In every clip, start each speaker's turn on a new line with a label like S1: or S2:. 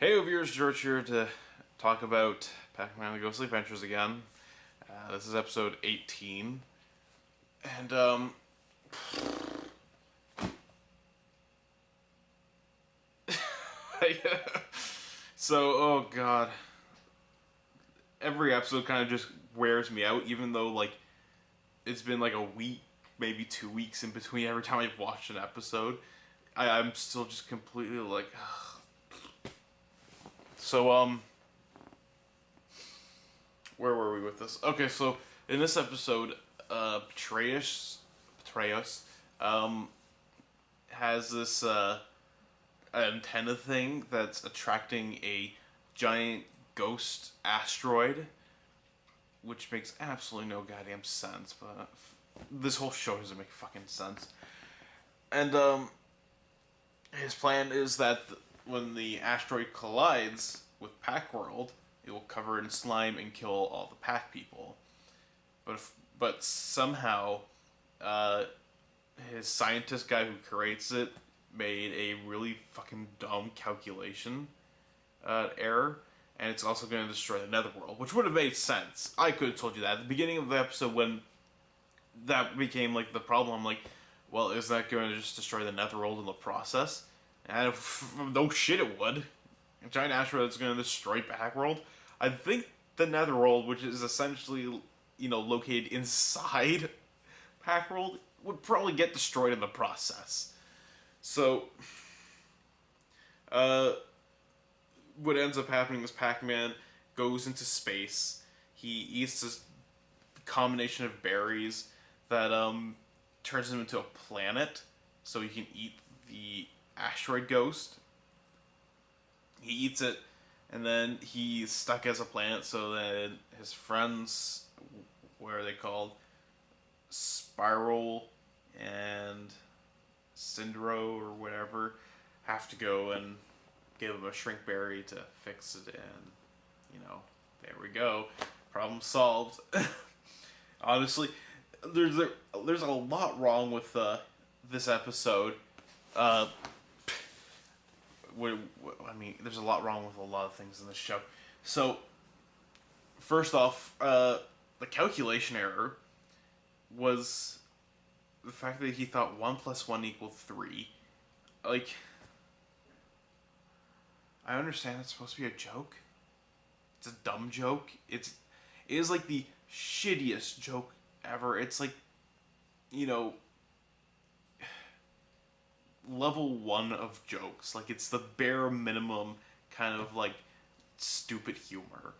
S1: Hey viewers, George here to talk about Pac-Man the Ghostly Adventures again. This is episode 18. And, oh god. Every episode kind of just wears me out, even though, like, it's been like a week, maybe 2 weeks in between every time I've watched an episode. I'm still just completely like... So, where were we with this? Okay, so in this episode, Patreus, has this, antenna thing that's attracting a giant ghost asteroid, which makes absolutely no goddamn sense, but this whole show doesn't make fucking sense. And, his plan is that when the asteroid collides with Pac World, it will cover it in slime and kill all the Pac people. But somehow, his scientist guy who creates it made a really fucking dumb calculation error, and it's also going to destroy the Netherworld, which would have made sense. I could have told you that at the beginning of the episode when that became like the problem. I'm like, well, is that going to just destroy the Netherworld in the process? And no shit, it would. A giant asteroid that's going to destroy Pac-World. I think the Netherworld, which is essentially, located inside Pac-World, would probably get destroyed in the process. So, what ends up happening is Pac-Man goes into space. He eats this combination of berries that turns him into a planet, so he can eat the asteroid ghost. He eats it, and then he's stuck as a planet, so then his friends, what are they called? Spiral and Cindero or whatever, have to go and give him a shrink berry to fix it, and, there we go. Problem solved. Honestly, there's a lot wrong with this episode. There's a lot wrong with a lot of things in this show. So, first off, the calculation error was the fact that he thought 1 + 1 = 3. Like, I understand it's supposed to be a joke. It's a dumb joke. It is like the shittiest joke ever. It's like, level 1 of jokes. Like, it's the bare minimum kind of, like, stupid humor.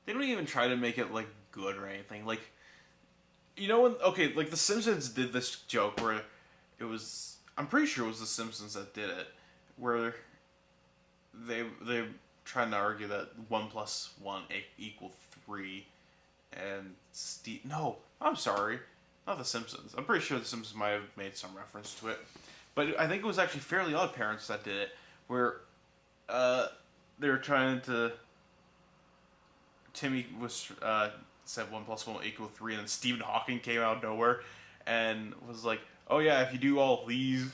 S1: They don't even try to make it, like, good or anything. Like, like, The Simpsons did this joke where it was... I'm pretty sure it was The Simpsons that did it. Where they're trying to argue that 1 + 1 = 3. And Steve... No, I'm sorry. Not The Simpsons. I'm pretty sure The Simpsons might have made some reference to it. But I think it was actually Fairly Odd Parents that did it. Where they were trying to... Timmy was said 1 + 1 = 3, and then Stephen Hawking came out of nowhere and was like, oh yeah, if you do all these,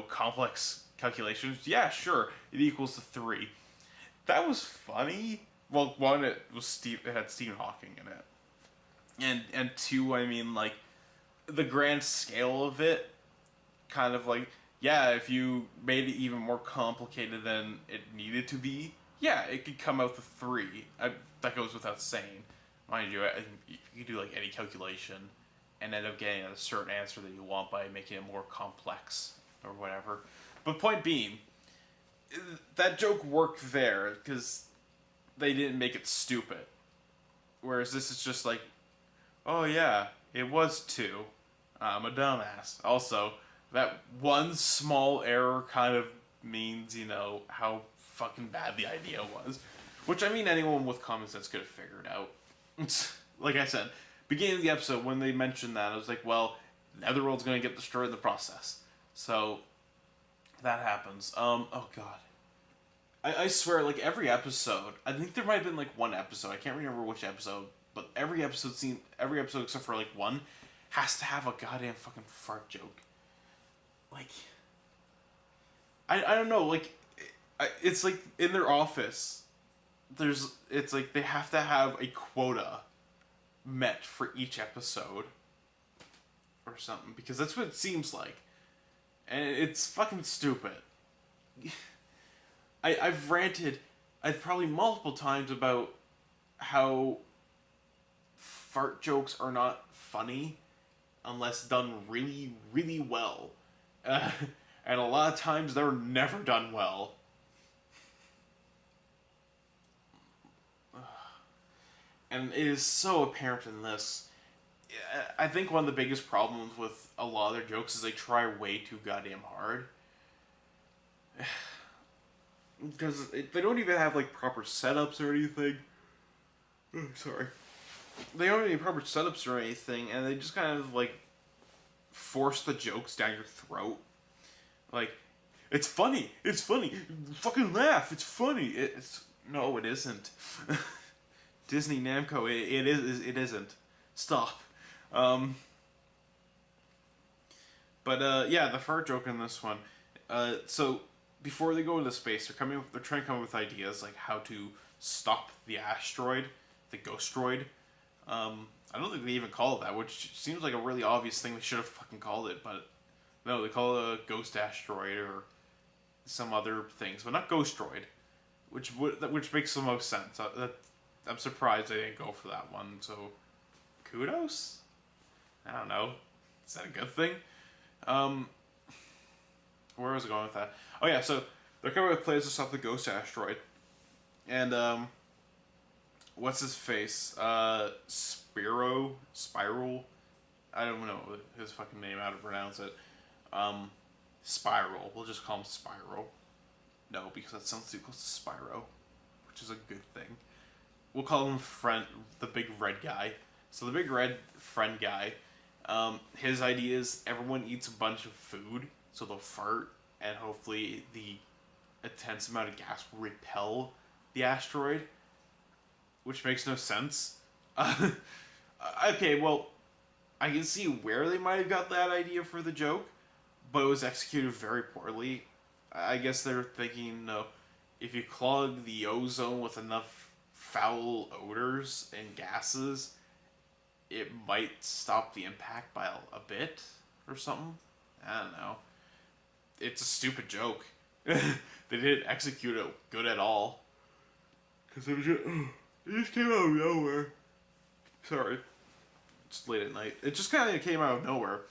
S1: complex calculations, yeah, sure, it equals to 3. That was funny. Well, one, it had Stephen Hawking in it, and two, like, the grand scale of it, kind of like, yeah, if you made it even more complicated than it needed to be, yeah, it could come out to 3. That goes without saying. Mind you, you could do like any calculation and end up getting a certain answer that you want by making it more complex or whatever. But point being, that joke worked there because they didn't make it stupid. Whereas this is just like, oh yeah, it was 2. I'm a dumbass. Also, that one small error kind of means, how fucking bad the idea was. Which, anyone with common sense could have figured out. Like I said, beginning of the episode, when they mentioned that, I was like, well, Netherworld's gonna get destroyed in the process. So, that happens. Oh god. I swear, like, every episode, I think there might have been, like, one episode, I can't remember which episode, but every episode except for, like, one, has to have a goddamn fucking fart joke. like, I don't know, like, it's like in their office, it's like they have to have a quota met for each episode or something, because that's what it seems like. And it's fucking stupid. I've ranted, I've probably multiple times about how fart jokes are not funny unless done really, really well. And a lot of times they're never done well. And it is so apparent in this. I think one of the biggest problems with a lot of their jokes is they try way too goddamn hard. Because they don't even have, like, proper setups or anything. Oh, sorry. They don't have any proper setups or anything, and they just kind of, like, force the jokes down your throat. Like, it's funny, fucking laugh, it's funny. No, it isn't. Disney Namco, it isn't. Stop. Yeah, the fart joke in this one. So before they go into space, they're trying to come up with ideas like how to stop the asteroid, the Ghosteroid. I don't think they even call it that, which seems like a really obvious thing they should have fucking called it, but no, they call it a ghost asteroid or some other things, but not Ghosteroid, which makes the most sense. I'm surprised they didn't go for that one. So, kudos. I don't know. Is that a good thing? Where was I going with that? Oh yeah, so they're coming with plans to stop the ghost asteroid, and what's his face? Spiral. I don't know his fucking name, how to pronounce it. Spiral. We'll just call him Spiral. No, because that sounds too close to Spyro, which is a good thing. We'll call him the big red guy. So the big red friend guy, his idea is everyone eats a bunch of food, so they'll fart, and hopefully the intense amount of gas will repel the asteroid, which makes no sense. Okay, well, I can see where they might have got that idea for the joke, but it was executed very poorly. I guess they're thinking, no, if you clog the ozone with enough foul odors and gases, it might stop the impact by a bit or something. I don't know. It's a stupid joke. They didn't execute it good at all. Because it just came out of nowhere. Sorry. It's late at night. It just kind of came out of nowhere.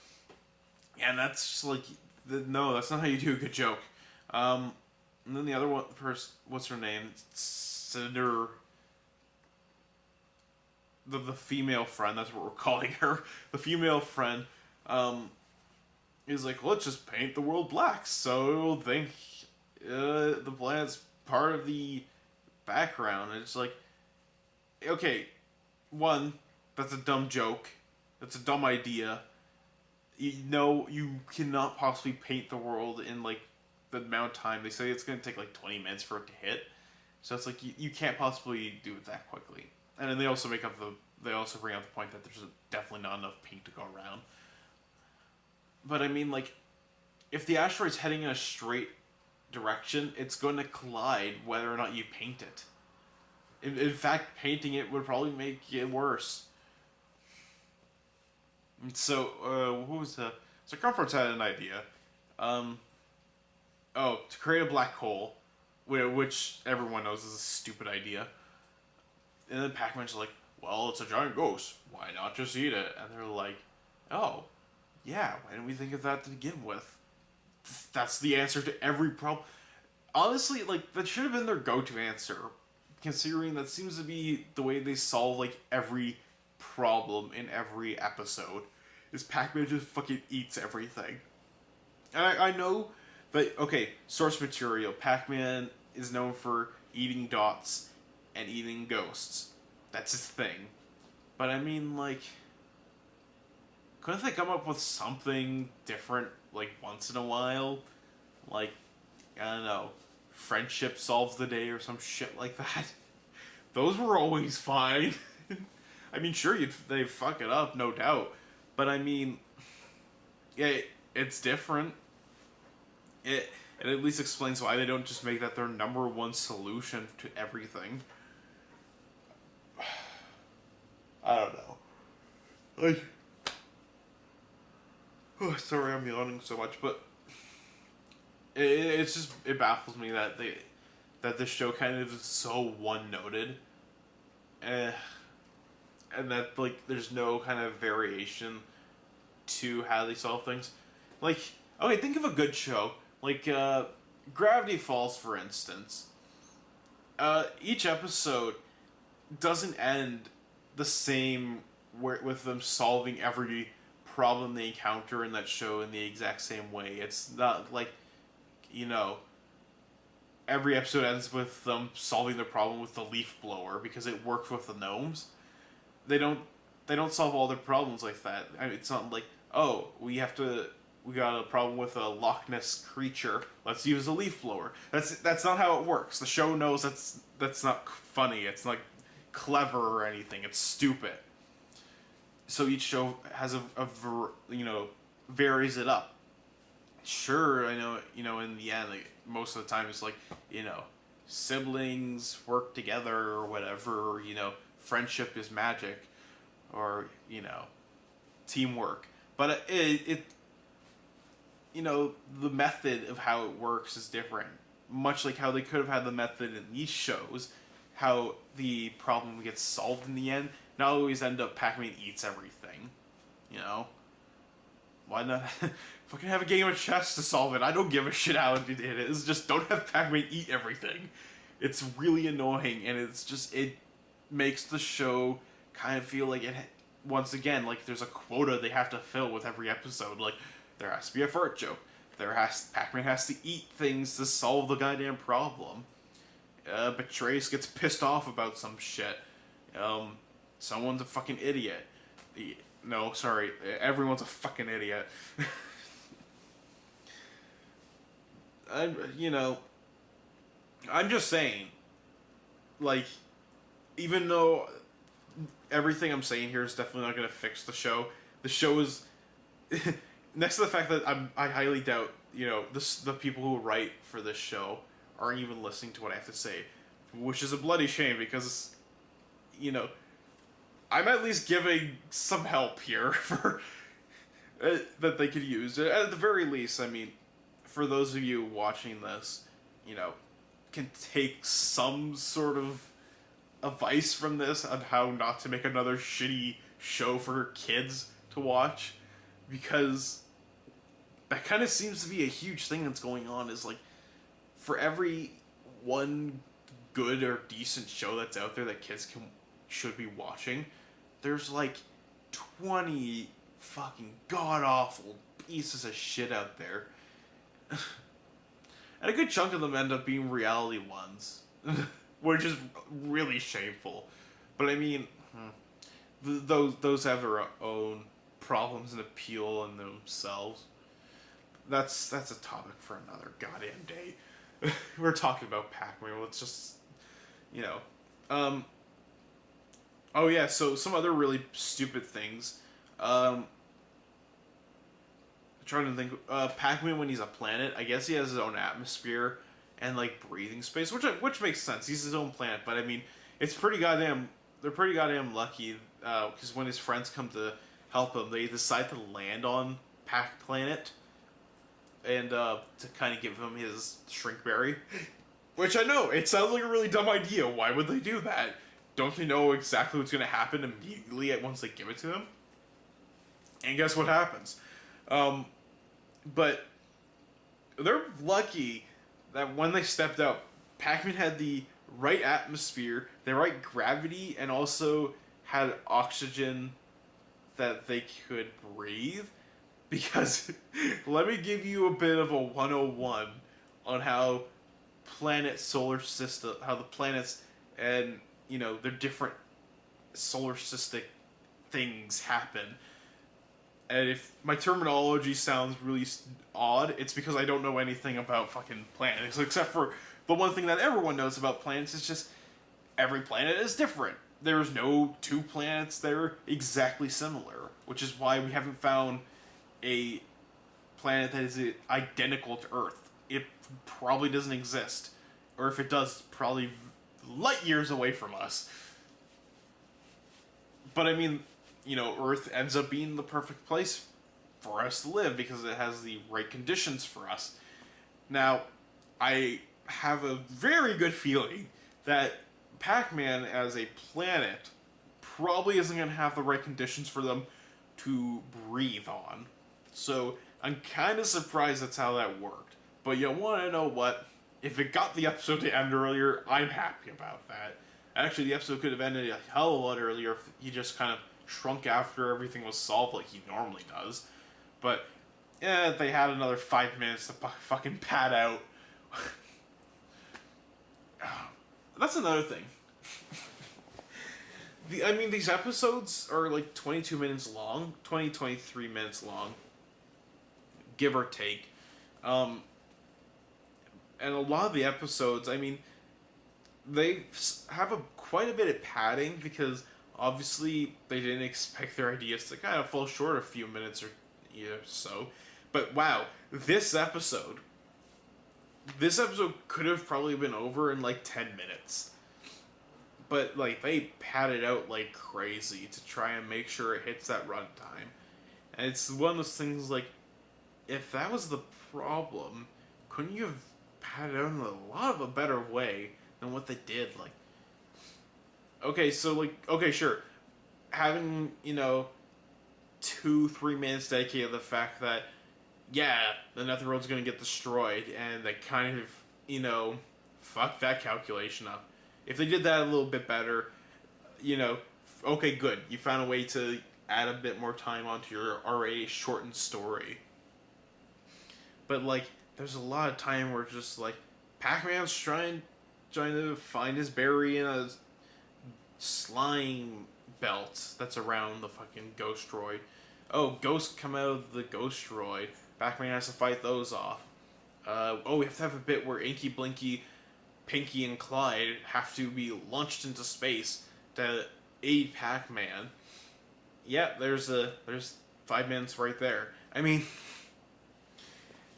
S1: And that's just like, no, that's not how you do a good joke. And then the other one, what's her name? Cinder. The female friend, that's what we're calling her. The female friend, is like, let's just paint the world black so it'll think the planet's part of the background. And it's like, okay, one, that's a dumb joke. That's a dumb idea. You cannot possibly paint the world in, like, the amount of time. They say it's going to take, like, 20 minutes for it to hit. So it's like, you can't possibly do it that quickly. And then they also bring up the point that there's definitely not enough paint to go around. But I mean, like, if the asteroid's heading in a straight direction, it's going to collide whether or not you paint it. In fact, painting it would probably make it worse. So, what was the... So Comfort's had an idea. To create a black hole, which everyone knows is a stupid idea. And then Pac-Man's like, well, it's a giant ghost. Why not just eat it? And they're like, oh, yeah, why didn't we think of that to begin with? That's the answer to every problem. Honestly, like, that should have been their go-to answer, considering that seems to be the way they solve, like, every problem in every episode, is Pac-Man just fucking eats everything. And I know that, okay, source material, Pac-Man is known for eating dots and eating ghosts. That's his thing. But I mean, like, couldn't they come up with something different, like, once in a while? Like, I don't know, friendship solves the day or some shit like that? Those were always fine. I mean, sure, they fuck it up, no doubt. But I mean, yeah, it's different. It at least explains why they don't just make that their number one solution to everything. I don't know. Like, oh, sorry, I'm yawning so much, but it's just, it baffles me that this show kind of is so one-noted, and that, like, there's no kind of variation to how they solve things. Like, okay, think of a good show, like, Gravity Falls, for instance. Each episode doesn't end the same with them solving every problem they encounter in that show in the exact same way. It's not like, you know, every episode ends with them solving the problem with the leaf blower because it worked with the gnomes. They don't solve all their problems like that. I mean, it's not like, oh, we got a problem with a Loch Ness creature, let's use a leaf blower. That's not how it works. The show knows that's not funny. It's not clever or anything. It's stupid. So each show has varies it up. Sure, I know, in the end, like, most of the time it's like, siblings work together or whatever, or, friendship is magic, or, teamwork. But it the method of how it works is different. Much like how they could have had the method in these shows, how the problem gets solved in the end, not always end up Pac-Man eats everything. Why not fucking have a game of chess to solve it? I don't give a shit how it is. Just don't have Pac-Man eat everything. It's really annoying, and it makes the show kind of feel like once again, like there's a quota they have to fill with every episode. Like, there has to be a fart joke. Pac-Man has to eat things to solve the goddamn problem. Betrays gets pissed off about some shit. Someone's a fucking idiot. No, sorry, everyone's a fucking idiot. I'm just saying, like, even though everything I'm saying here is definitely not going to fix the show is, next to the fact that I highly doubt, the people who write for this show aren't even listening to what I have to say, which is a bloody shame because, I'm at least giving some help here for that they could use. At the very least, I mean, for those of you watching this, can take some sort of advice from this on how not to make another shitty show for kids to watch, because that kind of seems to be a huge thing that's going on. Is like, for every one good or decent show that's out there that kids should be watching, there's like 20 fucking god-awful pieces of shit out there. And a good chunk of them end up being reality ones, which is really shameful. But I mean, those have their own problems and appeal in themselves. That's a topic for another goddamn day. We're talking about Pac-Man. Let's just, oh yeah, so some other really stupid things. I'm trying to think. Pac-Man, when he's a planet, I guess he has his own atmosphere and like breathing space, which makes sense. He's his own planet, but I mean, it's pretty goddamn. They're pretty goddamn lucky because when his friends come to help him, they decide to land on Pac Planet and to kind of give him his shrink berry. Which I know, it sounds like a really dumb idea. Why would they do that? Don't they know exactly what's going to happen immediately once they give it to him? And guess what happens? But they're lucky that when they stepped out, Pac-Man had the right atmosphere, the right gravity, and also had oxygen that they could breathe. Because, let me give you a bit of a 101 on how how the planets and, their different solar system things happen. And if my terminology sounds really odd, it's because I don't know anything about fucking planets, except for the one thing that everyone knows about planets is just every planet is different. There's no two planets that are exactly similar, which is why we haven't found a planet that is identical to Earth. it probably doesn't exist. Or if it does, probably light years away from us. But I mean, Earth ends up being the perfect place for us to live because it has the right conditions for us. Now, I have a very good feeling that Pac-Man as a planet probably isn't going to have the right conditions for them to breathe on. So I'm kind of surprised that's how that worked. But you want to know what? If it got the episode to end earlier, I'm happy about that. Actually, the episode could have ended a hell of a lot earlier if he just kind of shrunk after everything was solved like he normally does. But, they had another 5 minutes to fucking pad out. That's another thing. These episodes are like 22 minutes long, 23 minutes long, give or take. And a lot of the episodes, they have quite a bit of padding because obviously they didn't expect their ideas to kind of fall short a few minutes or so. But wow, this episode could have probably been over in like 10 minutes. But like they padded out like crazy to try and make sure it hits that runtime. And it's one of those things like, if that was the problem, couldn't you have padded out in a lot of a better way than what they did? Like, okay, sure. Having, 2-3 minutes dedicated to the fact that, yeah, the Netherworld's gonna get destroyed, and they kind of, fucked that calculation up. If they did that a little bit better, okay, good. You found a way to add a bit more time onto your already shortened story. But, like, there's a lot of time where just, like, Pac-Man's trying to find his berry in a slime belt that's around the fucking Ghosteroid. Oh, ghosts come out of the Ghosteroid. Pac-Man has to fight those off. We have to have a bit where Inky, Blinky, Pinky, and Clyde have to be launched into space to aid Pac-Man. Yeah, there's 5 minutes right there.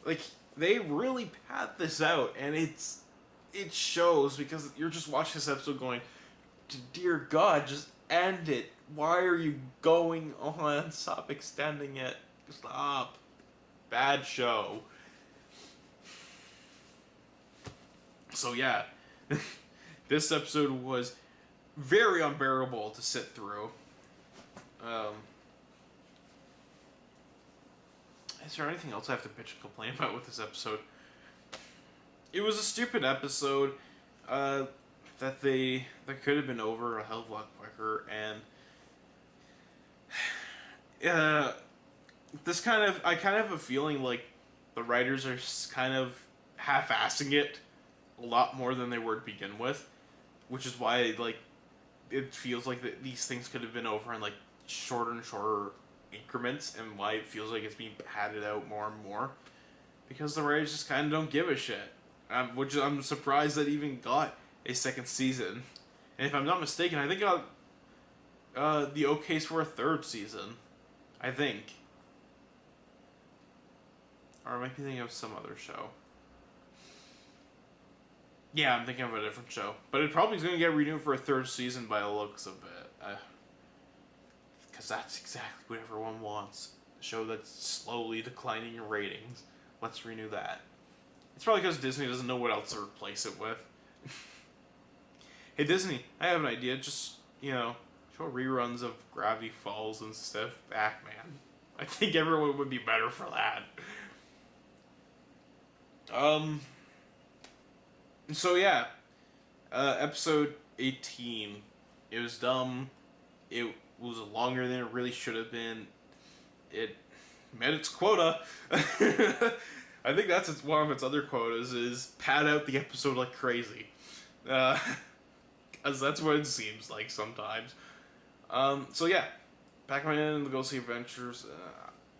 S1: Like, they really pad this out, and it shows because you're just watching this episode going, dear God, just end it. Why are you going on? Stop extending it. Stop. Bad show. So yeah, this episode was very unbearable to sit through. Is there anything else I have to bitch and complain about with this episode? It was a stupid episode that could have been over a hell of a lot quicker, and I kind of have a feeling like the writers are kind of half-assing it a lot more than they were to begin with, which is why like it feels like these things could have been over in like shorter and shorter increments, and why it feels like it's being padded out more and more because the writers just kind of don't give a shit. Which I'm surprised that even got a second season, and if I'm not mistaken, I think it got the okays for a third season. I think, or I might be thinking of some other show. Yeah, I'm thinking of a different show. But it probably is going to get renewed for a third season by the looks of it. Because that's exactly what everyone wants. A show that's slowly declining in ratings. Let's renew that. It's probably because Disney doesn't know what else to replace it with. Hey Disney, I have an idea. Just, show reruns of Gravity Falls instead of Pac-Man. I think everyone would be better for that. So yeah, episode 18. It was dumb. It was longer than it really should have been. It met its quota. I think that's one of its other quotas, is pad out the episode like crazy. Because that's what it seems like sometimes. So yeah, Pac-Man and the Ghostly Adventures.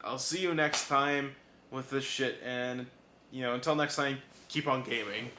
S1: I'll see you next time with this shit, and, until next time, keep on gaming.